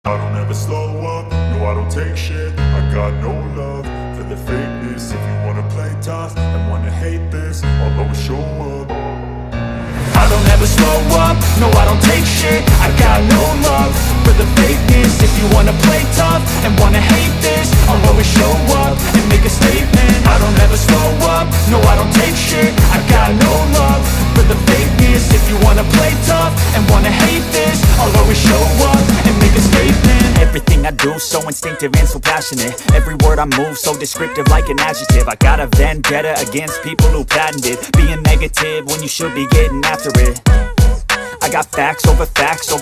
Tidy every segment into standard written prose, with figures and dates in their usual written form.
I don't ever slow up, no I don't take shit. I got no love for the fakeness. If you wanna play tough and wanna hate this, I'll always show up. I don't ever slow up, no I don't take shit. I got no love for the fakeness. If you wanna play tough and wanna hate this, I'll always show up and make a statement. I don't ever slow up, no I don't take shit. I got no love for the fakeness. If you wanna play tough and wanna hate this, I'll always show up and make a statement. Everything I do so instinctive and so passionate. Every word I move so descriptive like an adjective. I got a vendetta against people who patented being negative when you should be getting after it. I got facts over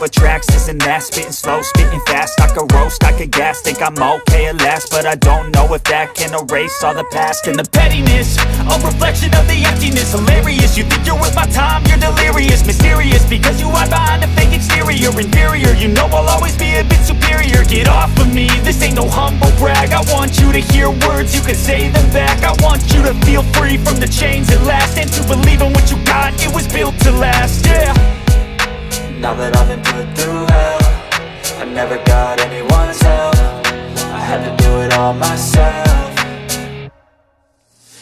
tracks, this and that. Spitting slow, spitting fast, I could roast, I could gas. Think I'm okay at last, but I don't know if that can erase all the past. And the pettiness, a reflection of the emptiness. Hilarious, you think you're worth my time, you're delirious. Mysterious, because you hide behind a fake exterior. Inferior, you know I'll always be a bit superior. Get off of me, this ain't no humble brag. I want you to hear words, you can say them back. I want you to feel free from the chains at last, and to believe in what you got, it was built to last, yeah. Now that I've been put through hell, I never got anyone's help. I had to do it all myself.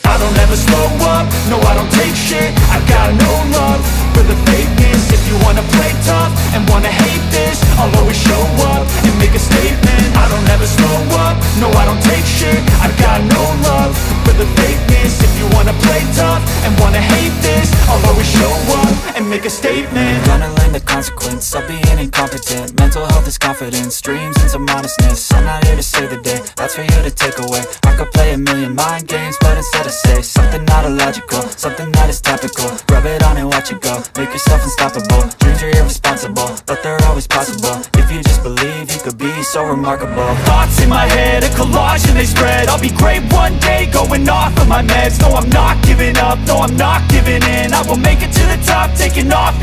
I don't ever slow up, no I don't take shit. I got no love for the fakeness. If you wanna play tough and wanna hate this, I'll always show up and make a statement. I don't ever slow up, no I don't take shit. I got no love for the fakeness. If you wanna play tough and wanna hate this, I'll always show up and make a statement. Gonna learn the consequence of being incompetent. Mental health is confidence, dreams and some honestness. I'm not here to save the day, that's for you to take away. I could play a million mind games, but instead I say something not illogical, something that is topical. Rub it on and watch it go, make yourself unstoppable. Dreams are irresponsible, but they're always possible. If you just believe, you could be so remarkable. Thoughts in my head, a collage and they spread. I'll be great one day, going off of my meds. No, I'm not giving up, no, I'm not giving in. I will make it to the top, taking off.